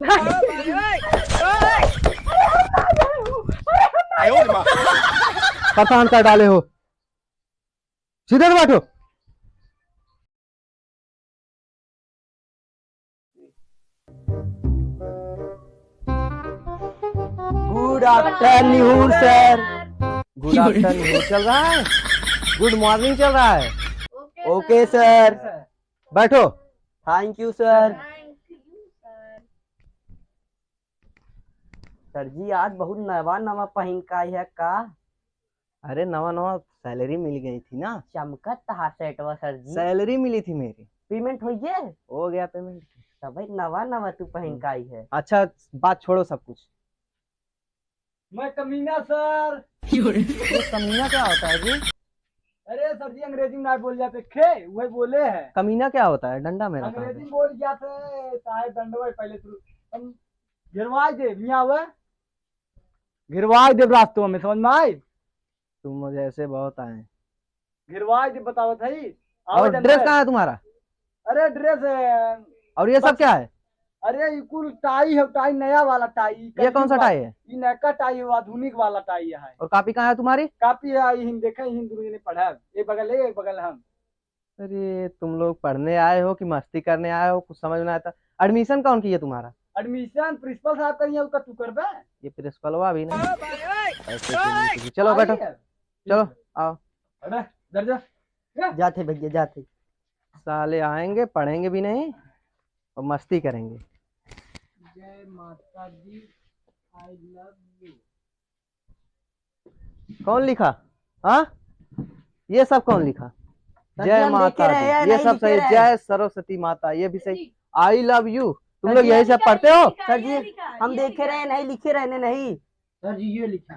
परेशान कर डाले हो, सीधे बैठो। Good afternoon sir. Good afternoon चल रहा है, गुड मॉर्निंग चल रहा है। ओके सर, बैठो। Thank you sir. सर जी आज बहुत नवा नवा पहन का है का? अरे नवा नवा सैलरी मिल गई थी ना, चमकत था सेटवा सर जी। सैलरी मिली थी मेरी। पेमेंट हो गया पेमेंट। सब भाई नवा नवा तू पहन का आई है। अच्छा बात छोड़ो सब कुछ। मैं कमीना सर। ये कमीना क्या होता है जी? अरे सर जी अंग्रेजी में ना बोल जाते खे वही बोले है। कमीना क्या होता है? डंडा मेरा कहाँ अंग्रेजी है? में बोल गया थे साहेब दंडवा पहले शुरू हम गिरवाई दे मियाँ हुआ गिरवाई दे रास्तों में समझ में आई। तुम मुझे ऐसे बहुत आए। गिरवाई दे बताओ भाई। और ड्रेस कहाँ है तुम्हारा? अरे ड्रेस और ये सब क्या है? अरे ये कुल टाई है, टाई नया वाला टाई। ये कौन सा टाई है? ये नया टाई है, आधुनिक वाला टाई है। और कॉपी कहाँ है तुम्हारी? कापी है हिंद देखे हिंदू ने पढ़ा एक बगल है एक बगल हम। अरे तुम लोग पढ़ने आए हो कि मस्ती करने आए हो, कुछ समझ में आता। एडमिशन कौन किया तुम्हारा? एडमिशन प्रिंसिपल साहब करिए उसका तू कर बे। ये प्रिंसिपलवा भी नहीं ऐसे नहीं। चलो बैठो, चलो आओ। अरे दर्जा जाते भैया जाते। साले आएंगे पढ़ेंगे भी नहीं और मस्ती करेंगे। जय माता दी आई लव यू। कौन लिखा? हाँ ये सब कौन लिखा? जय माता दी, ये सब सही। जय सरस्वती माता, ये भी सही। आई लव यू, तुम लोग यही सब पढ़ते हो? सर जी हम देखे रहे नहीं, लिखे रहने नहीं। सर जी ये लिखा।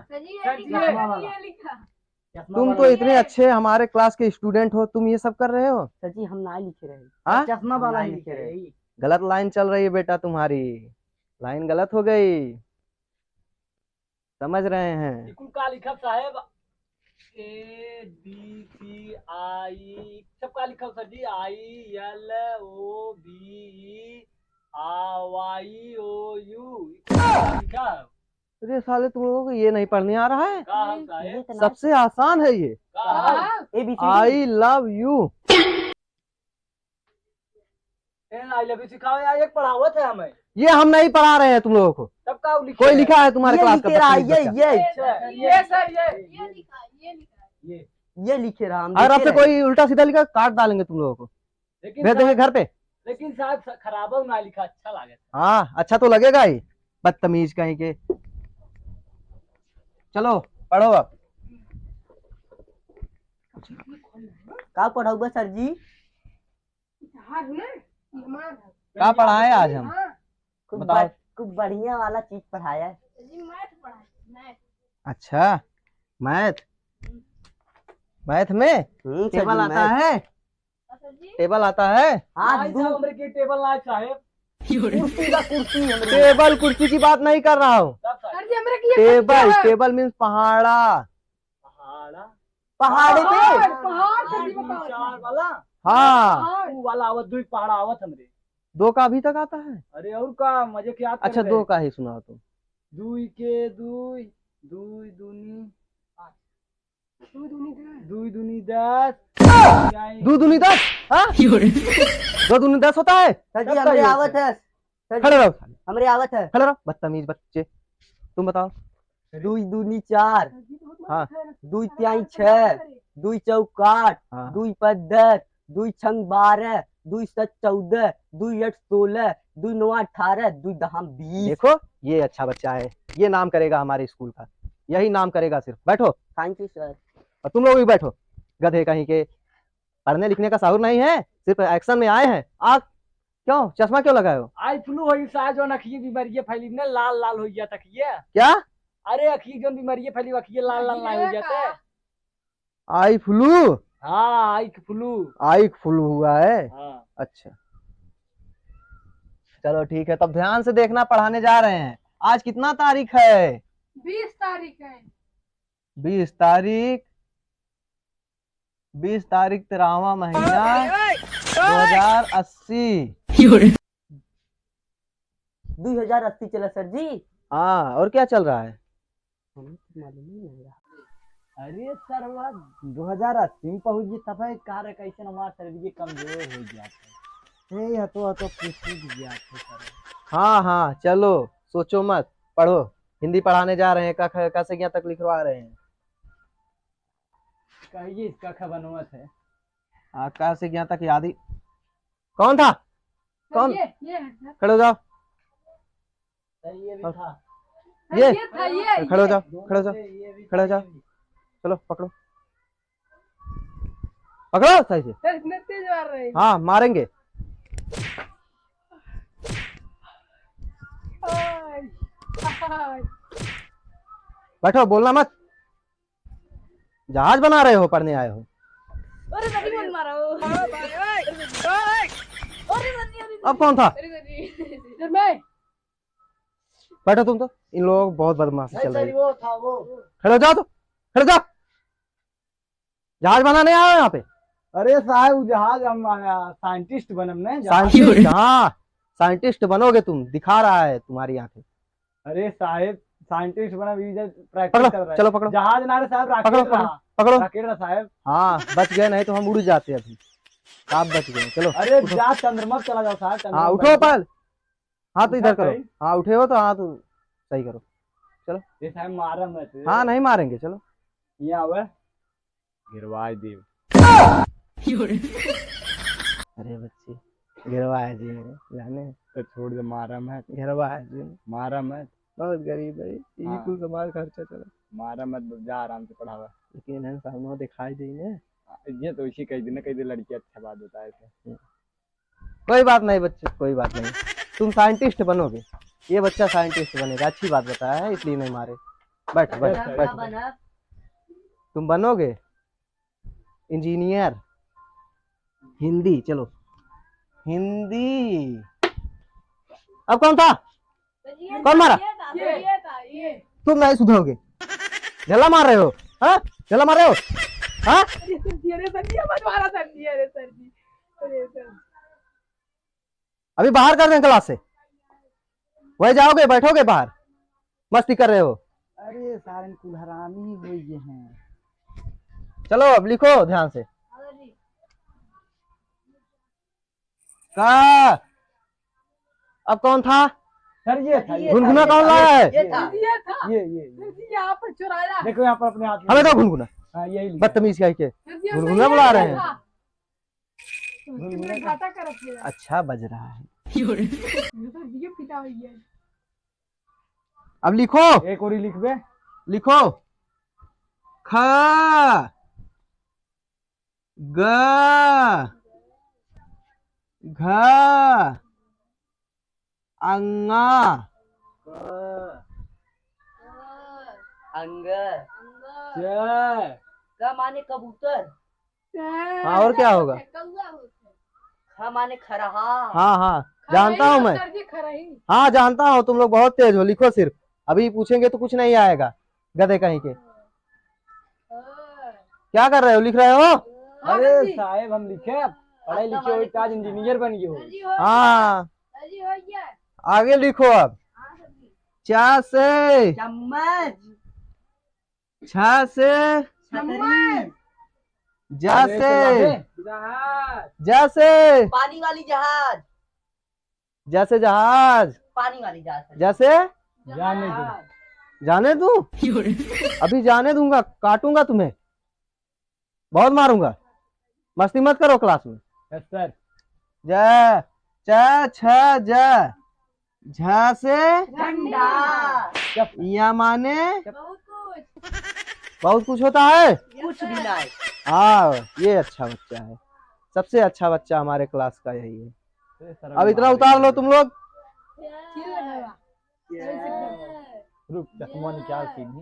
तुम तो इतने अच्छे हमारे क्लास के स्टूडेंट हो, तुम ये सब कर रहे हो? सर जी हम ना लिखे रहे। हाँ चश्मा वाला ही लिखे रहे। गलत लाइन चल रही है बेटा, तुम्हारी लाइन गलत हो गई, समझ रहे हैं? का लिखा साहेब ए बी सी आई सबका लिखा sir ji. I L O B I O U लिखा। अरे साले तुम लोगों को ये नहीं पढ़ने आ रहा है? साहेब सबसे आसान है ये। I love you. I love you सिखाओ यार, एक पढ़ावत है हमें। ये हम नहीं पढ़ा रहे हैं तुम लोगों को। सबका लिखा कोई लिखा है तुम्हारे क्लास का? ये लिखे रहा हम। अगर आपसे कोई उल्टा सीधा लिखा काट डालेंगे तुम लोगों को, भेज देंगे घर पे। लेकिन साहब खराब ना लिखा अच्छा लगे। हाँ अच्छा तो लगेगा ही, बदतमीज कहीं के। चलो पढ़ो अब। क्या पढ़ाऊंगा सर जी? क्या पढ़ाए आज हम? बताओ। कुछ बढ़िया वाला चीज पढ़ाया है। अच्छा मैथ, मैथ में टेबल आता है? टेबल आता है? हाँ की टेबल ना साहेब। कुर्सी का कुर्सी। टेबल कुर्सी की बात नहीं कर रहा हूँ। टेबल, टेबल मीन्स पहाड़ा। पहाड़े पे वाला। हाँ वाला आवत दुई पहाड़ा आवत हमरे। दो का अभी तक आता है? अरे और का मजे क्या? अच्छा दो का ही सुनाओ तुम। दुई के दुई दुई दूनी दुई दूनी 10 दो दूनी 10। हाँ दो दूनी 10 होता है? सर जी हमरे आवत है। खड़े रहो, हमरे आवत है। खड़े रहो बदतमीज बच्चे। तुम बताओ। दुई दूनी 4। हाँ दुई तिहाई 6, दुई चौक 8, दुई 5 10, दुई छंग 12, दुई 7 14, दुई 8 16, दुई 9 18, दुई 10 20। देखो ये अच्छा बच्चा है, ये नाम करेगा हमारे स्कूल का, यही नाम करेगा सिर्फ। बैठो। Thank you sir. और तुम लोग भी बैठो, गधे कहीं के, पढ़ने लिखने का साहुर नहीं है, सिर्फ एक्शन में आए हैं। आग क्यों, चश्मा क्यों लगाए हो? आई फ्लू हो साज जो नखिए बीमारी फैली ने लाल लाल हो गया तकिए। क्या? अरे अखी जो बीमारी फैली अखिए लाल लाल ना हो जाते। Eye flu? हाँ आई फ्लू। आई फ्लू हुआ है? हाँ। अच्छा चलो ठीक है, तब ध्यान से देखना, पढ़ाने जा रहे हैं। आज कितना तारीख है? 20 तारीख है। 20 तारीख। 20 तारीख 13वां महीना 2080। 2080 चला सर जी। हाँ, और क्या चल रहा है? हमें तो मालूम ही नहीं रहा। अरे सर वह 2080 में पहुंच गई तब है कार कैसे हमारा शरीर कमजोर हो गया था। ये तो पूछ गया था सर। हाँ हाँ, चलो सोचो मत, पढ़ो। हिंदी पढ़ाने जा रहे हैं, क से क्या तक लिखवा रहे हैं। कहिए इसका खबरनुमत है। क से क्या तक याद ही। कौन था? कौन? ये खड़े हो जाओ। ये भी था। ये था ये। खड़े हो जाओ, खड़े हो जाओ, ये भी खड़े हो जाओ। चलो पकड़ो, पकड़ो सही से। सर इतने तेज मार रहे हैं। हाँ, मारेंगे। हाय, हाय। बैठो, बोलना मत। जहाज बना रहे हो, पढ़ने आए हो? अरे सनी मत मारो। अब कौन था? सर मैं। बैठो तुम तो। इन लोगों को बहुत बदमाशी चल रही है। वो था वो। खड़े हो जाओ, तो खड़े हो जाओ। जहाज बनाने आए हो यहाँ पे? अरे साहब जहाज हम साइंटिस्ट बनम ने। साइंटिस्ट? हाँ, साइंटिस्ट बनोगे तुम, दिखा रहा है तुम्हारी आंखें। अरे साहब साइंटिस्ट बना प्रैक्टिस पकड़ो, कर रहा है। चलो पकड़ो। जहाज ना रे साहब पकड़ो रॉकेट पकड़ो रहा। पकड़ो। रॉकेट रहा साहब। हाँ, बच गए, नहीं तो हम उड़ जाते अभी। आप बच गए, चलो। अरे जा चंद्रमा पे चला जाओ साहब। चंद्रमा हाँ, पे उठो पहले। हाथ तो इधर उठा करो। भाई। हाँ, उठे हो तो हाथ सही करो। ये साहब मारा मत। हाँ, नहीं मारेंगे, चलो। ये आवे गिरवाई दी। अरे बच्चे, गिरवाया जी ने, जाने तो छोड़ दे, मारा मत। गिरवाया जी ने। मारा मत। बहुत गरीब है, यही हाँ। कुल समाज खर्चा चला। मारा मत, जा आराम से पढ़ावा। लेकिन इन्हें सामने दिखाई दी ने। ये तो इसी कह दी ना, कह दी लड़की अच्छा बात होता है ऐसे। कोई बात नहीं बच्चे, कोई बात नहीं। तुम साइंटिस्ट बनोगे, ये बच्चा साइंटिस्ट बनेगा। अच्छी बात बताया है, इसलिए नहीं मारे। बैठ बैठ बैठ। तुम बनोगे इंजीनियर। हिंदी, चलो हिंदी। अब कौन था? कौन मारा? ये था ये। तुम नहीं सुधरोगे। झल्ला मार रहे हो? हाँ, झल्ला मार रहे हो? हाँ, अरे सर जी मत मारा सर जी। अरे सर जी। अरे सर। अभी बाहर कर दें क्लास से। वही जाओगे, बैठोगे बाहर, मस्ती कर रहे हो। अरे सारे कुल हरामी हो गए हैं। चलो अब लिखो ध्यान से। का। अब कौन था? सर ये था। गुनगुना कौन लाया है? ये था। ये सर जी यहाँ पर चुराया। देखो यहाँ पर अपने हाथ में। हमें तो गुनगुना। हाँ यही लिखा। बदतमीज क्या के सर जी गुनगुना बुला रहे हैं। तुमने घाटा कर रखा है। अच्छा बज रहा है। सर जी ये पिटा हुई है। अब लिखो, एक और ही लिख बे। लिखो। ख ग घ अंगा अंग च क माने कबूतर, हाँ, और क्या होगा? ख माने खरहा, हाँ हाँ, जानता हूँ मैं। सर जी खराही। हाँ, जानता हूँ, तुम लोग बहुत तेज हो। लिखो सिर्फ, अभी पूछेंगे तो कुछ नहीं आएगा, गधे कहीं के। क्या कर रहे हो? लिख रहे हो? अरे साहब हम लिखे पढ़ाई लिखे हुए आज इंजीनियर बन गए हो। हाँ, आगे लिखो अब। चा से, चम्मच, छ से, छतरी, जा से, जा से, पानी वाली जहाज, जैसे जहाज, पानी वाली जहाज, जैसे जाने दो। जाने दूं? अभी जाने दूंगा, काटूंगा तुम्हें, बहुत मारूंगा। मस्ती मत करो क्लास में। Yes sir. ज च छ ज, झ से झंडा, या माने बहुत कुछ। बहुत कुछ होता है। कुछ भी नहीं, हाँ, ये अच्छा बच्चा है, सबसे अच्छा बच्चा हमारे क्लास का यही है। अब इतना उतार लो तुम लोग। रुक चश्मा निकाल सीधी।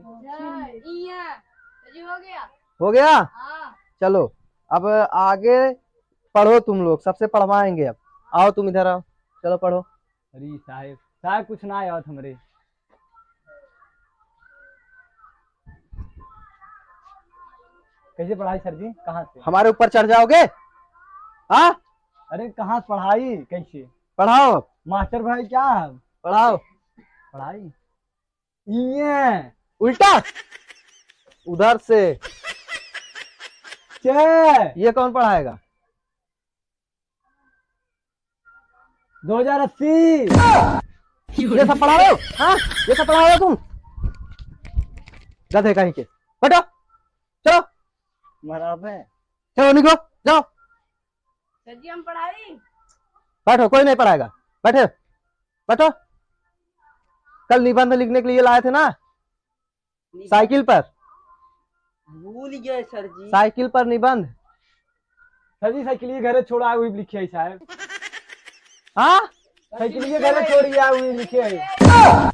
हो गया। हो गया? हाँ। चलो अब आगे पढ़ो तुम लोग, सबसे पढ़वाएंगे। अब आओ, तुम इधर आओ, चलो पढ़ो। अरे साहब साहब कुछ ना आया हमरे। कैसे पढ़ाई सर जी? कहाँ से? हमारे ऊपर चढ़ जाओगे? हाँ, अरे कहाँ से पढ़ाई कैसे? पढ़ाओ। मास्टर भाई क्या है? पढ़ाओ। पढ़ाई ये उल्टा उधर से। छह ये कौन पढ़ाएगा? 2080 ये सब पढ़ा रहे हो? हाँ, ये सब पढ़ा रहे हो तुम? गधे कहीं के। बैठो, चलो मराब है। चलो निकलो, जाओ सर जी हम पढ़ाई। बैठो, कोई नहीं पढ़ाएगा। बैठे बैठो। कल निबंध लिखने के लिए लाए थे ना, साइकिल पर। भूल गए सर जी। साइकिल पर निबंध। सर जी साइकिल ये घरे छोड़ा हुई लिखे है साहब। हाँ, साइकिल ये घरे छोड़ी हुई लिखे है।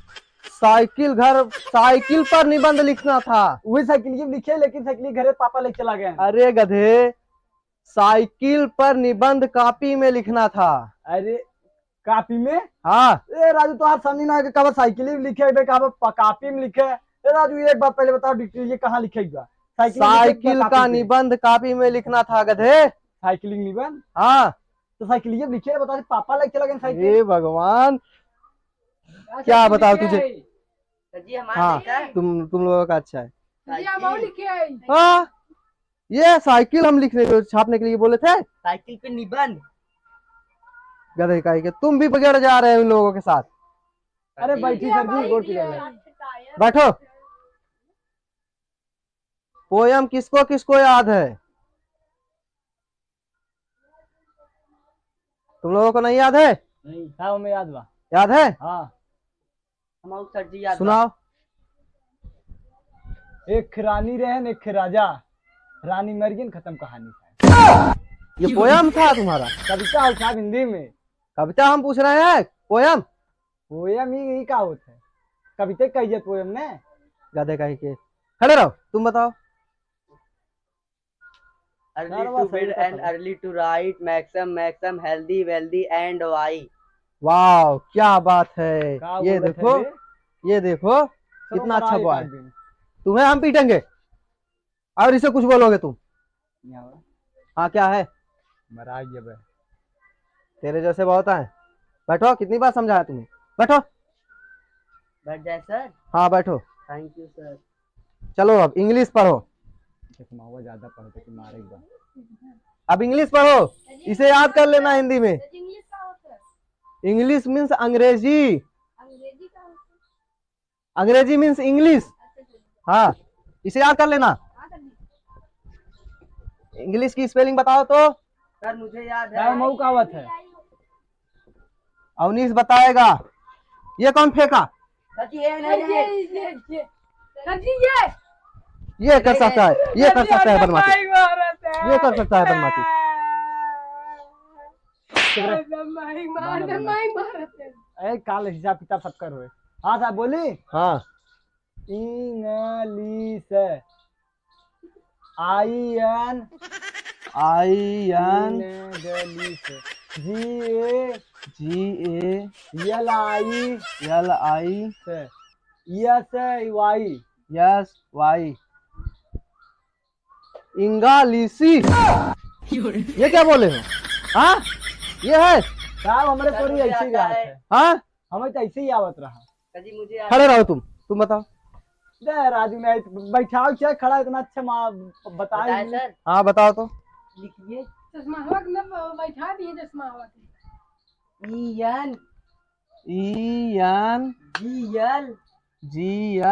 साइकिल पर निबंध लिखना था। वही साइकिल ये लिखे, लेकिन साइकिल घरे पापा लेके चला गए। अरे गधे, साइकिल पर निबंध कॉपी में लिखना था। अरे कॉपी में? हाँ, ए राजू तो आप समझ ना, कब साइकिल में लिखे है, कब कॉपी में लिखे है। ए राजू एक बात पहले बताओ, ये कहाँ लिखेगा? साइकिल का निबंध कॉपी में लिखना था गधे। साइकिलिंग निबंध? हाँ, तो साइकिल ये लिखे, बता पापा लेके चला गए साइकिल। हे भगवान, क्या बताओ तुझे। सर जी हमारा हाँ, लिखा है। तुम लोगों का अच्छा है। सर जी हम और लिखे हैं। हाँ, ये साइकिल हम लिखने छापने के लिए बोले थे। साइकिल पे निबंध। गधे का के तुम भी बिगड़ जा रहे हो इन लोगों के साथ। अरे बैठी सर जी, गोड़ पिघल गया। बैठो। पोयम किसको किसको याद है? तुम लोगों को नहीं याद है? नहीं हाँ, हमें याद बा। याद है? हाँ हम सर जी याद। सुनाओ। एक रानी रहन एक राजा, रानी मर गई, खत्म कहानी। ये पोयम था तुम्हारा? कविता है साहब हिंदी में। कविता हम पूछ रहे हैं, पोयम? पोयम ही का होता है, कविता कही पोयम ने। गधे का के खड़े रहो, तुम बताओ। Early to bed and early to write, maxim, healthy, wealthy and wise. वाह, क्या बात है। ये बोलत देखो, है बे? ये देखो चलो कितना अच्छा बनाओ हुआ एक है। दिन। तुम्हें हम पीटेंगे और इसे कुछ बोलोगे तुम। हाँ, क्या है? मरा ये बे। तेरे जैसे बहुत हैं। बैठो, कितनी बार समझाया तुम्हें। बैठो। बैठ जाए सर। हाँ बैठो। Thank you sir. चलो अब इंग्लिश पढ़ो। ज्यादा पढ़ते कि मारेगा। अब इंग्लिश पढ़ो, इसे याद कर लेना हिंदी में। इंग्लिश का होता है। इंग्लिश मीन्स अंग्रेजी। अंग्रेजी का होता है। अंग्रेजी मीन्स इंग्लिश। हाँ, इसे याद कर लेना। हाँ सर जी। इंग्लिश की स्पेलिंग बताओ तो। सर मुझे याद क्या है। मऊ कहावत है? अवनीश बताएगा। ये कौन फेंका? सर जी ये सर नहीं जी सर जी ये कर सकता है, ये कर सकता है बदमाशी, ये कर सकता है बदमाशी। ए काल हिसाब किताब सब कर हुए। हाँ साहब बोली। हाँ, इंग्लिश IN INGLISH YESY इंग्लिशी। ये क्या बोले हो? हाँ, ये है। साहब हमारे पूरी मुझे ऐसी आता बात है। है, हाँ, हमें तो ऐसे ही आवत रहा। सर जी मुझे याद खड़े रहो तुम बताओ। दे राजू ने बैठाओ क्या खड़ा इतना अच्छा बताए बताए। सर। हाँ बताओ तो। लिखिए। चश्मा हवा के ना बैठा दिए चश्मा हवा के। ENGL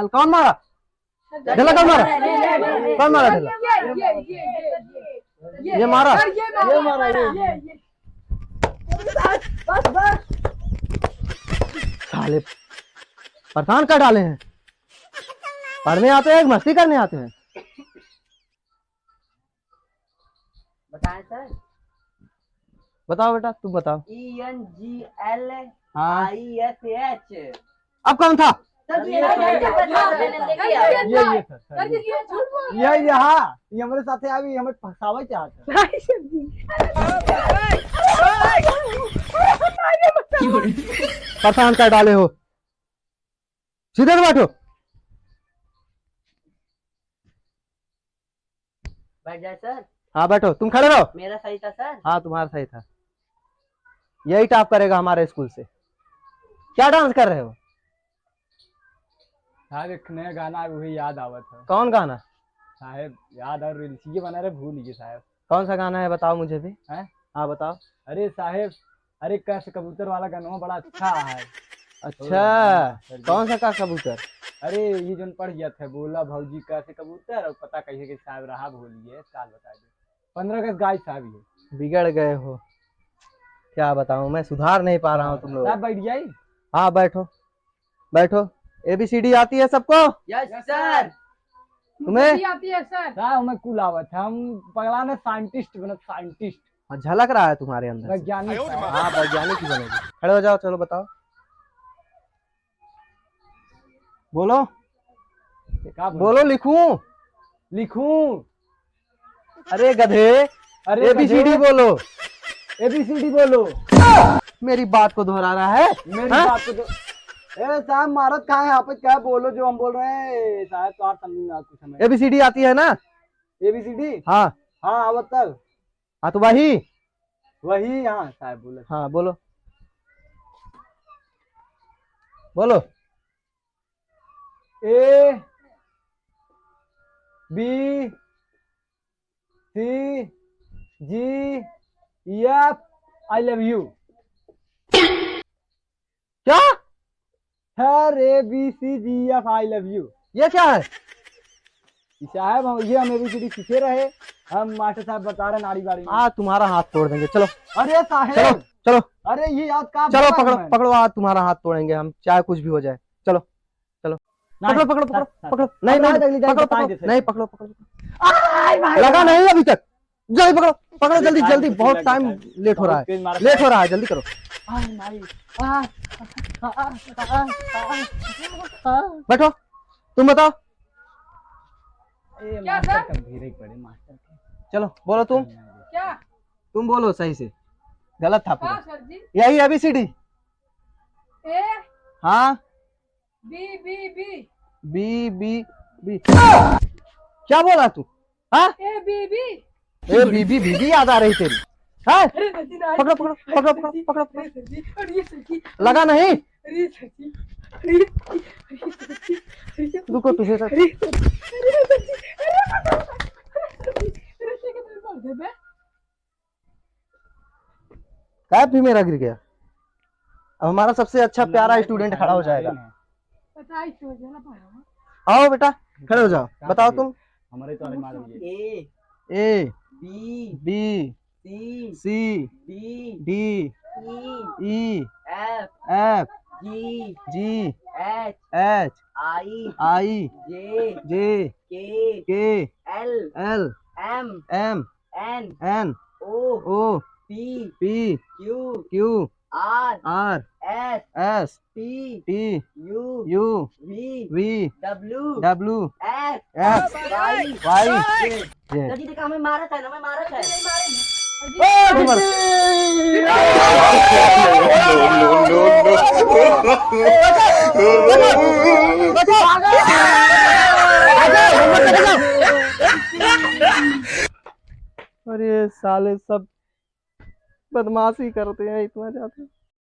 कौन मारा? ढेला कौन मारा? कौन मारा ढेला? ये मारा? ये मारा ये। बस बस साले परेशान कर डाले हैं। पढ़ने आते हैं, मस्ती करने आते हैं। बताएं सर। बताओ बेटा, तुम बताओ। ENGLISH। अब कौन था? सर जी ये सर ये यहाँ ये हमारे साथ अभी हमें फंसावे चाहते हैं। परेशान कर डाले हो। सीधे बैठो। बैठ जाए सर। हाँ बैठो, तुम खड़े रहो। मेरा सही था सर। हाँ, तुम्हारा सही था। यही टॉप करेगा हमारे स्कूल से। क्या डांस कर रहे हो? साहब एक नया गाना है वही याद आवत है कौन गाना? साहब। याद और रील्स ये बना रहे भूल गए साहब। कौन सा गाना है बताओ मुझे भी। हैं? हाँ बताओ। अरे साहब अरे कैसे कबूतर वाला गाना बड़ा अच्छा है। अच्छा कौन सा का कबूतर? अरे ये जो पढ़ गया था बोला भौजी कैसे कबूतर और पता कैसे कि साहब रहा भूलिए काल बता दे 15 अगस्त गाय साहब ये। बिगड़ गए हो, क्या बताऊं मैं, सुधार नहीं पा रहा हूँ तुम लोग। साहब बैठ जाइए। हाँ बैठो बैठो। ABCD आती है सबको? Yes sir. तुम्हें? भी आती है सर। साहब हमें कुल आवत है हम पगला ने साइंटिस्ट बना साइंटिस्ट हाँ, झलक रहा है तुम्हारे अंदर से। वैज्ञानिक साहब। हाँ वैज्ञानिक ही बनेगी। खड़े हो जाओ, चलो बताओ। बोलो क्या बोलो, लिखूं? लिखूं? अरे गधे, अरे ABCD बोलो। ABCD बोलो। मेरी बात को दोहरा रहा है। मेरी हाँ? बात को तो ए साहब मारत कहाँ है यहाँ पे क्या बोलो जो हम बोल रहे हैं साहब तो आप समझ ना कुछ हमें। ABCD आती है ना? ABCD हाँ हाँ आवत तक हाँ तो वही। वही हाँ साहब बोलो। हाँ बोलो बोलो। A B C G F I love you। क्या? Sir A B C G F I love you। ये क्या है? साहब हम ABCD सीखे रहे हम मास्टर साहब बता रहे नारी बारी में। तुम्हारा हाथ तोड़ देंगे, चलो अरे चलो साहब चलो अरे ये याद का चलो, पकड़ो पकड़ो हाथ, तुम्हारा हाथ तोड़ेंगे हम, चाहे कुछ भी हो जाए। चलो चलो पकड़ो पकड़ो पकड़ो पकड़ो। नहीं नहीं पकड़ो पकड़ो, नहीं पकड़ो पकड़ो। लगा नहीं अभी तक, जल्दी पकड़ो पकड़ो, जल्दी जल्दी, बहुत टाइम लेट हो रहा है, लेट हो रहा है, जल्दी करो। बैठो, तुम बताओ। क्या सर? धीरे पड़े मास्टर के। चलो बोलो तुम, क्या? तुम बोलो सही से, गलत था हाँ पूरा। सर जी। यही ABCD। A हाँ B B B B B B क्या बोला तू? हाँ A B B। BB याद आ रही तेरी। हाँ अरे सर जी ना। पकड़ो पकड़ो पकड़ो पकड़ो पकड़ो पकड़ो। अरे सर जी, अरे सर जी, लगा नहीं? अरे सर जी, अरे सर जी, अरे सर जी, रुको पीछे से। अरे सर जी, अरे सर जी, अरे सर जी, बोल दे बे। कैप भी मेरा गिर गया। अब हमारा सबसे अच्छा प्यारा स्टूडेंट खड़ा हो जाएगा। पता है क्यों जला पाया? आओ बेटा खड़े हो जाओ, बताओ तुम। हमारे तो मार दिए। A A B B C C D D E E F F G G H H I I J J K K L L M M N N O O P P Q Q R R S S T T U U V V W W X X Y Y Z। Z। जल्दी देखा हमें मारा था ना, हमें मारा था। अरे साले सब बदमाशी करते हैं इतना ज्यादा।